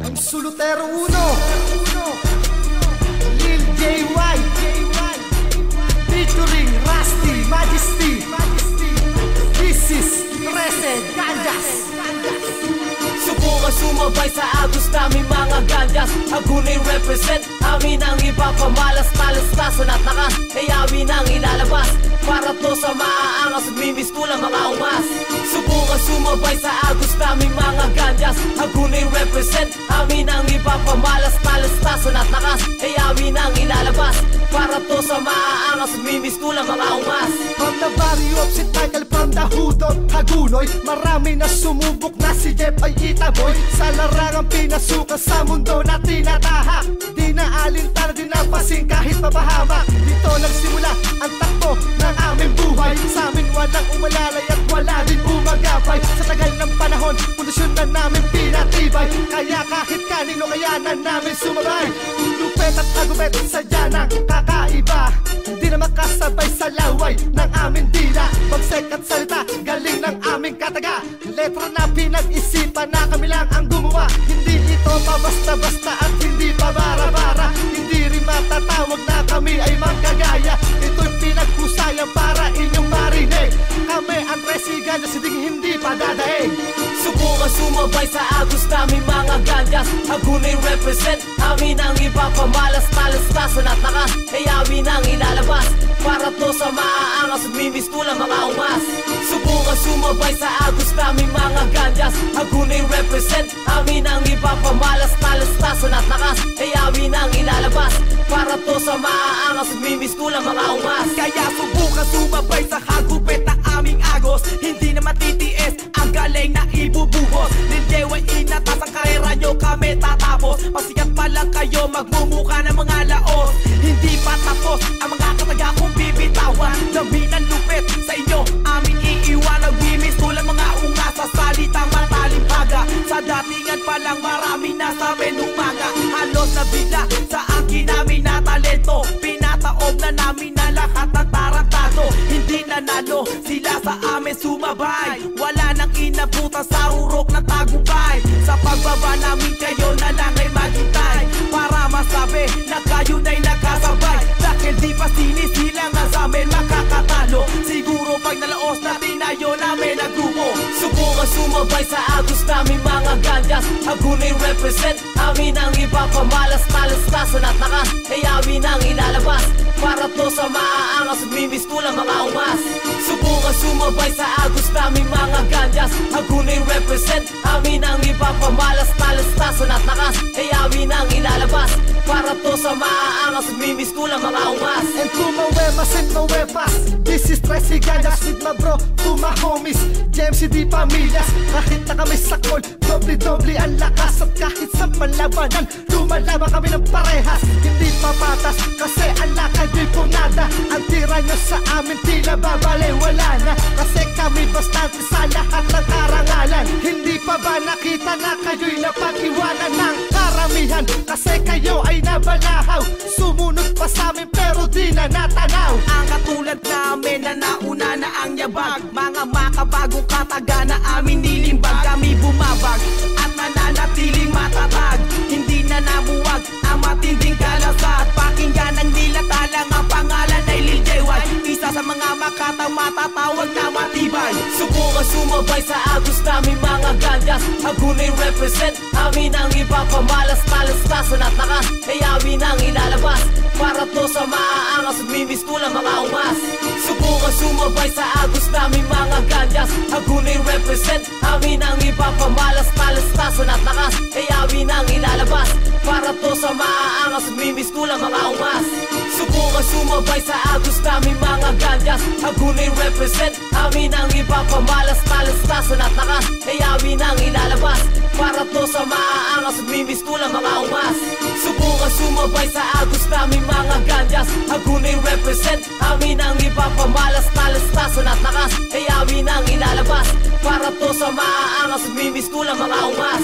Ang Sulutero 1 Lil JY featuring Rusty Majesty. This is 13 Ganjas. Subukan sumabay sa agos namin mga ganjas. Hagunay represent, amin ang ipapamalas. Talastasan at takas, kaya amin ang ilalabas. Para to sa maaangas, mimis tulang mga umas. Subukan sumabay sa agos namin mga ganjas. Hagunay represent, amin ang ipapamalas. Talastasan at takas, kaya amin ang ilalabas. Para to sa maaangas, mimis tulang mga umas. From the barrio of St. Michael, from the hood of Hagunoy, marami na sumubok na si Jeff ay itaboy. Sa larangang pinasukan sa mundo na tinatahak, di na alintana, di na pasing kahit mapahamak. Dito nagsimula ang takbo ng aming buhay. Sa amin walang umalalay at wala din umagapay. Sa tagal ng panahon, pundasyon na namin pinatibay. Kaya kahit kanino kayanan namin sumabay. Lupet at agupet, sadya ng kakaiba. Hindi na makasabay sa laway ng aming dila. Bagsek at salita, galing ng aming kataga. Letra na pinag-isipan na kami lang ang gumawa. Hindi ito pa basta-basta at hindi pa bara-bara. Hindi rin matatawag na kami ay magkagaya. Ito'y pinagpusayan para inyong marinig. Kami ang 13 Ganjas, hindi pa dadaig. Subukan sumabay sa agos namin mga ganjas. Hagunay represent, amin ang ipapamalas. Talastasan at takas, kaya amin ang ilalabas. Para to sa maaangas, mimis tulang mga umas. Subukan sumabay sa agos namin mga ganjas. Hagunay represent, amin ang ipapamalas. Talastasan at takas, kaya amin ang ilalabas. Para to sa maaangas, mimis tulang mga umas. Kaya subukan sumabay sa hagupit na aming agos. Hindi na matitiis ang galing na ibubuhos. Lindeway inatas ang karera nyo, kami tatapos. Pasikat pa lang kayo, magmumuka ng mga laos. Hindi pa tapos ang mga kataga kong bibitawan. Dami ng lupit sa inyo, amin iiwan. Nagbimis tulang mga unga sa salitang matalimpaga. Sa datingan pa lang marami na sa amin umaga. Halos nabigla sa angkin namin na talento. Pinataob na namin na lahat ng tarantado. Hindi nanalo sila sa amin sumabay. Wala nang inabutan sa urok ng tagumpay. Sa pagbaba namin kayo na lang ay maghintay. Para masabi na kayo na'y nakasabay. Dahil di pa sinisilang na sa amin makakatalo. Siguro pag nalaos na tinayo namin ang grupo. Subukan sumabay sa agos namin mga ganjas. Hagunay represent, amin ang ipapamalas. Talastasan at takas, kaya amin ang ilalabas. Para to sa maaangas, mimis tulang mga umas. Subukan sumabay sa agos namin mga ganjas. Hagunay represent, amin ang ipapamalas. Talastasan at takas, kaya amin ang ilalabas. Para to sa maaangas, mimis tulang mga umas. And to my wemas and my wepas, this is 13 Ganjas with my bro, to my homies JMCD Pamilyas. Kahit na kami sakol, doble-doble ang lakas. At kahit sa panlabanan, lumalaban kami ng parehas. Hindi papatas, kasi ang lakad nyo'y punada. Ang tira nyo sa amin, tila babale, wala na. Kasi kami bastante sa lahat ng karangalan. Hindi pa ba nakita na kayo'y napag-iwanan ng karamihan? Kasi kayo ay nabalahaw, sumunod pa sa amin pero di na natanaw. Ang katulad namin na nauna na ang yabag. Mga makabagong kataga na amin nilimbag. Kami bumabag at mananatiling matatag. Hindi na nabuwag ang matinding kalasat. Pakinggan ang nilatalang ang pangalan ay Lil JY. Isa sa mga makatang matatawag na matibay. Subukan sumabay sa agos namin mga ganjas. Hagunay represent, amin ang ipapamalas. Talastasan at takas, kaya amin ang ilalabas. Para to sa maaangas, mimis tulang mga umas. Subukan sumabay sa agos namin mga ganjas. Hagunay represent, amin ang ipapamalas. Talastasan at takas, kaya amin ang ilalabas. Para to sa maaangas, mimis tulang mga umas. Subukan sumabay sa agos namin mga ganjas. Hagunay represent, amin ang ipapamalas. Talastasan at takas, kaya amin ang ilalabas. Para to sa maaangas, mimis tulang mga umas. Subukan sumabay sa agos namin mga ganjas. Hagunay represent, amin ang ipapamalas. Talastasan at takas, kaya amin ang ilalabas. Para to sa maaangas, mimis tulang mga umas.